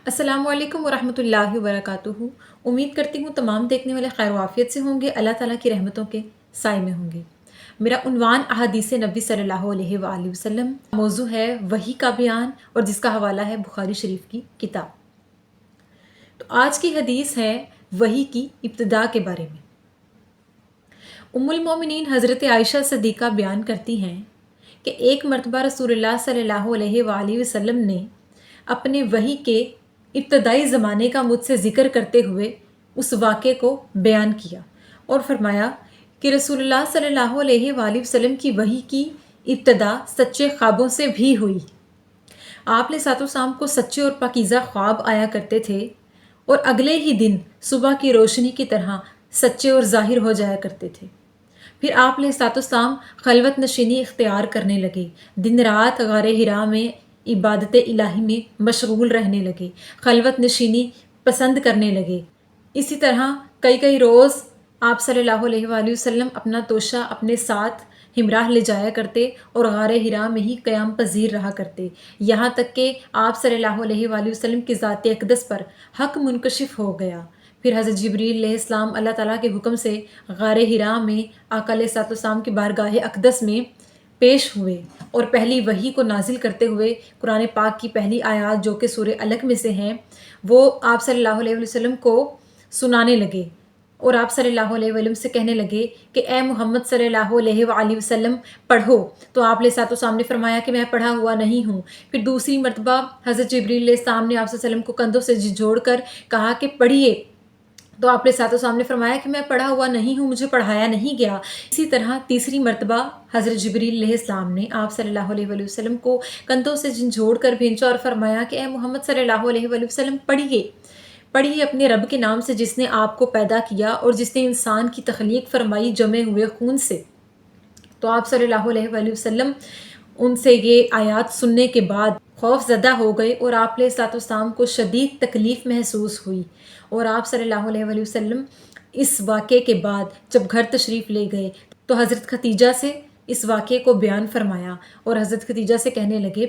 अस्सलामु अलैकुम वरहमतुल्लाहि वबरकातुहू। उम्मीद करती हूँ तमाम देखने वाले खैर वाफ़ियत से होंगे, अल्लाह ताला की रहमतों के साए में होंगे। मेरा उन्वान अहादीस नबी सल्लल्लाहु अलैहि वआलिहि वसल्लम मौजू है वही का बयान, और जिसका हवाला है बुखारी शरीफ की किताब। तो आज की हदीस है वही की इब्तिदा के बारे में। उम्मुल मोमिनीन हज़रत आयशा सदीक़ा बयान करती हैं कि एक मरतबा रसूलुल्लाह सल्लल्लाहु अलैहि वसल्लम ने अपने वही के इब्तदाई ज़माने का मुझसे ज़िक्र करते हुए उस वाक़े को बयान किया और फरमाया कि रसूलुल्लाह सल्लल्लाहु अलैहि वसल्लम की वही की इब्तदा सच्चे ख्वाबों से भी हुई। आप शाम को सच्चे और पाकीज़ा ख्वाब आया करते थे और अगले ही दिन सुबह की रोशनी की तरह सच्चे और ज़ाहिर हो जाया करते थे। फिर आप शाम खलवत नशीनी इख्तियार करने लगे, दिन रात गारे हिरा में इबादत इलाही में मशगूल रहने लगे, खलवत नशीनी पसंद करने लगे। इसी तरह कई कई रोज़ आप सल्लल्लाहु अलैहि वसल्लम अपना तोशा अपने साथ हिमराह ले जाया करते और गारे हिरा में ही क़याम पजीर रहा करते, यहाँ तक कि आप सल्लल्लाहु अलैहि वसल्लम की ज़ात अक़दस पर हक़ मुनकशिफ हो गया। फिर हज़रत जिब्रील अलैहिस्सलाम अल्लाह ताला के हुक्म से गारे हिरा में आका अलैहिस्सलाम की बारगाह अक़दस में पेश हुए और पहली वही को नाजिल करते हुए कुरान पाक की पहली आयत जो कि सूरह अलक में से हैं वो आप सल्लल्लाहु अलैहि वसल्लम को सुनाने लगे और आप सल्लल्लाहु अलैहि वसल्लम से कहने लगे कि ए मोहम्मद सल्लल्लाहु अलैहि वसल्लम पढ़ो। तो आप अलैहिस्सलाम ने फरमाया कि मैं पढ़ा हुआ नहीं हूँ। फिर दूसरी मरतबा हज़रत जिब्रील अलैहिस्सलाम ने आप सल्लल्लाहु अलैहि वसल्लम को कंधों से झिझोड़ कर कहा कि पढ़िए। तो आपने सामने फरमाया कि मैं पढ़ा हुआ नहीं हूँ, मुझे पढ़ाया नहीं गया। इसी तरह तीसरी मरतबा हज़रत जिब्रील अलैहिस्सलाम ने आप सल्लल्लाहु अलैहि वसल्लम को कंधों से झिझोड़ कर भेजा और फरमाया कि ए मोहम्मद सल्लल्लाहु अलैहि वसल्लम पढ़िए अपने रब के नाम से जिसने आपको पैदा किया और जिसने इंसान की तख्लीक फरमाई जमे हुए खून से। तो आप सल्लल्लाहु अलैहि वसल्लम उनसे ये आयत सुनने के बाद खौफ ज़दा हो गए और आप अलैहिस्सलाम को शदीद तकलीफ़ महसूस हुई और आप सल्लल्लाहु अलैहि वसल्लम इस वाक़े के बाद जब घर तशरीफ़ ले गए तो हज़रत खतीजा से इस वाक़े को बयान फरमाया और हज़रत खतीजा से कहने लगे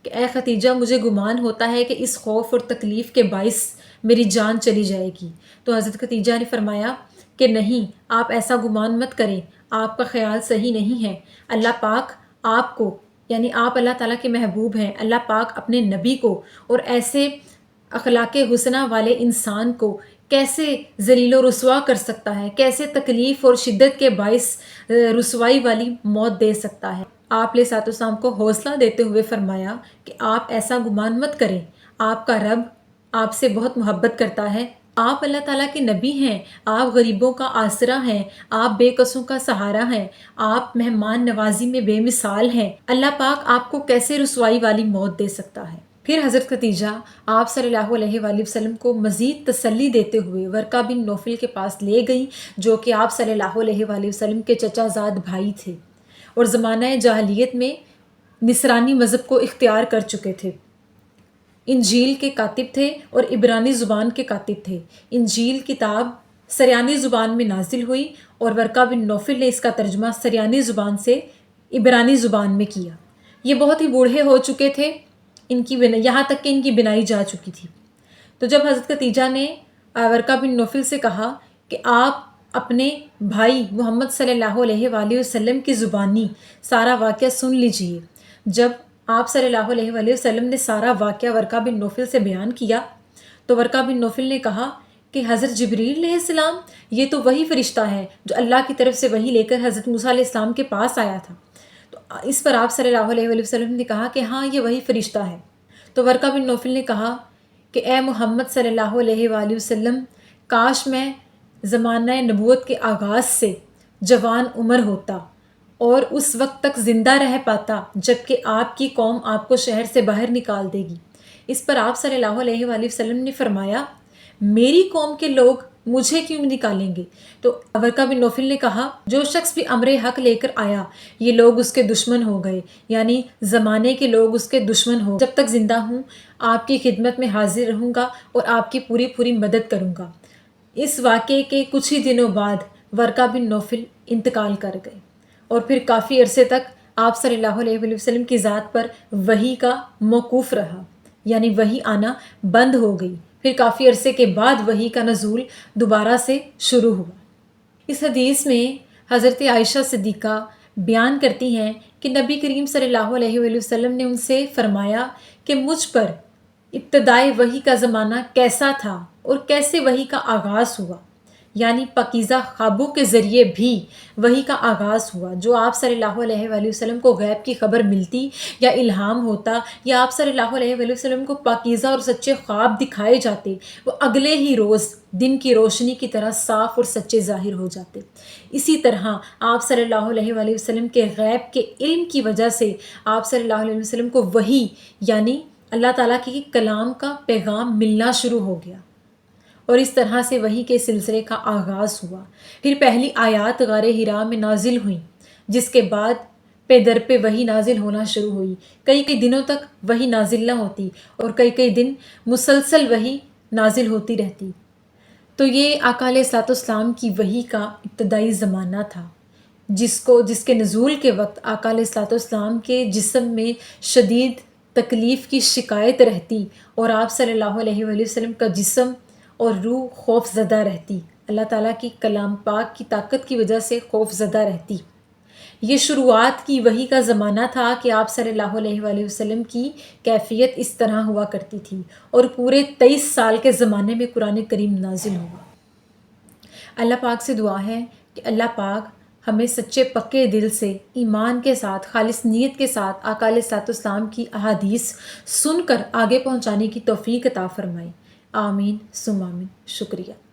कि ए खतीजा, मुझे गुमान होता है कि इस खौफ और तकलीफ़ के बाइस मेरी जान चली जाएगी। तो हज़रत खतीजा ने फरमाया कि नहीं, आप ऐसा गुमान मत करें, आपका ख्याल सही नहीं है। अल्लाह पाक आपको, यानी आप अल्लाह ताला के महबूब हैं, अल्लाह पाक अपने नबी को और ऐसे अखलाक़े हुस्ना वाले इंसान को कैसे ज़लील और रुसवा कर सकता है, कैसे तकलीफ़ और शिद्दत के बाइस रुसवाई वाली मौत दे सकता है। आप अलैहिस्सलाम को हौसला देते हुए फरमाया कि आप ऐसा गुमान मत करें, आपका रब आपसे बहुत मोहब्बत करता है। आप अल्लाह ताला के नबी हैं, आप गरीबों का आसरा हैं, आप बेकसों का सहारा हैं, आप मेहमान नवाजी में बेमिसाल हैं। अल्लाह पाक आपको कैसे रुसवाई वाली मौत दे सकता है। फिर हज़रत खतीजा आप सल्लल्लाहु अलैहि वसल्लम को मज़ीद तसल्ली देते हुए वर्का बिन नौफल के पास ले गई, जो कि आप सल्लल्लाहु अलैहि वसल्लम के चचाज़ाद भाई थे और ज़माना जाहलियत में निसरानी मज़हब को इख्तियार कर चुके थे। इंजील के कातिब थे और इब्रानी ज़ुबान के कातिब थे। इंजील किताब सरयानी ज़ुबान में नाजिल हुई और वर्का बिन नौफल ने इसका तर्जुमा सरयानी ज़ुबान से इब्रानी ज़ुबान में किया। ये बहुत ही बूढ़े हो चुके थे, इनकी यहाँ तक कि इनकी बिनाई जा चुकी थी। तो जब हज़रत खतीजा ने वर्का बिन नौफल से कहा कि आप अपने भाई मोहम्मद सल्लल्लाहु अलैहि वसल्लम की ज़ुबानी सारा वाक़या सुन लीजिए। जब आप सल्लल्लाहु अलैहि वसल्लम ने सारा वाक़या वर्का बिन नौफल से बयान किया तो वर्का बिन नौफल ने कहा कि हज़रत जिब्रील अलैहिस्सलाम, ये तो वही फ़रिश्ता है जो अल्लाह की तरफ से वही लेकर हज़रत मूसा अलैहिस्सलाम के पास आया था। तो इस पर आप सल्लल्लाहु अलैहि वसल्लम ने कहा कि हाँ, ये वही फ़रिश्ता है। तो वर्का बिन नौफल ने कहा कि ए मोहम्मद सल्लल्लाहु अलैहि वसल्लम, काश मैं ज़माना नबूवत के आगाज़ से जवान उम्र होता और उस वक्त तक ज़िंदा रह पाता जबकि आपकी कौम आपको शहर से बाहर निकाल देगी। इस पर आप सल्लल्लाहु अलैहि वसल्लम ने फरमाया, मेरी कौम के लोग मुझे क्यों निकालेंगे। तो वर्का बिन नौफल ने कहा, जो शख्स भी अमरे हक लेकर आया ये लोग उसके दुश्मन हो गए, यानी ज़माने के लोग उसके दुश्मन हो। जब तक ज़िंदा हूँ आपकी खिदमत में हाजिर रहूँगा और आपकी पूरी पूरी मदद करूँगा। इस वाक़े के कुछ ही दिनों बाद वर्का बिन नौफल इंतकाल कर गए और फिर काफ़ी अरसे तक आप सल्लल्लाहु अलैहि वसल्लम की ज़ात पर वही का मौकूफ़ रहा। یعنی وحی آنا بند ہو گئی، پھر کافی عرصے کے بعد وحی کا نزول دوبارہ سے شروع ہوا۔ اس حدیث میں حضرت عائشہ صدیقہ بیان کرتی ہیں کہ نبی کریم صلی اللہ علیہ وآلہ وسلم نے ان سے فرمایا کہ مجھ پر ابتدائے وحی کا زمانہ کیسا تھا اور کیسے وحی کا آغاز ہوا، یعنی پاکیزہ خوابوں کے ذریعے بھی وحی کا آغاز ہوا۔ جو آپ صلی اللہ علیہ وآلہ وسلم کو غیب کی خبر ملتی یا الہام ہوتا یا آپ صلی اللہ علیہ وآلہ وسلم کو پاکیزہ اور سچے خواب دکھائے جاتے، وہ اگلے ہی روز دن کی روشنی کی طرح صاف اور سچے ظاہر ہو جاتے۔ اسی طرح آپ صلی اللہ علیہ وآلہ وسلم کے غیب کے علم کی وجہ سے آپ صلی اللہ علیہ وسلم کو وحی یعنی اللہ تعالیٰ کے کلام کا پیغام ملنا شروع ہو گیا، اور اس طرح سے وحی کے سلسلے کا آغاز ہوا۔ پھر پہلی آیات غار حرا میں نازل ہوئیں، جس کے بعد پہ در پہ وحی نازل ہونا شروع ہوئی۔ کئی دنوں تک وحی نازل نہ ہوتی اور کئی دن مسلسل وحی نازل ہوتی رہتی۔ تو یہ آقا علیہ الصلوۃ والسلام کی وحی کا ابتدائی زمانہ تھا، جس کے نزول کے وقت آقا علیہ الصلوۃ والسلام کے جسم میں شدید تکلیف کی شکایت رہتی اور آپ صلی اللہ علیہ وآلہ وسلم کا جسم اور روح خوف زدہ رہتی، اللہ تعالیٰ کی کلام پاک کی طاقت کی وجہ سے خوف زدہ رہتی۔ یہ شروعات کی وحی کا زمانہ تھا کہ آپ صلی اللہ علیہ وآلہ وسلم کی کیفیت اس طرح ہوا کرتی تھی، اور پورے 23 سال کے زمانے میں قرآن کریم نازل ہوا۔ اللہ پاک سے دعا ہے کہ اللہ پاک ہمیں سچے پکے دل سے ایمان کے ساتھ خالص نیت کے ساتھ آقا علیہ الصلوۃ والسلام کی احادیث سن کر آگے پہنچانے کی توفیق عطا فرمائے۔ آمین ثم آمین۔ شکریہ۔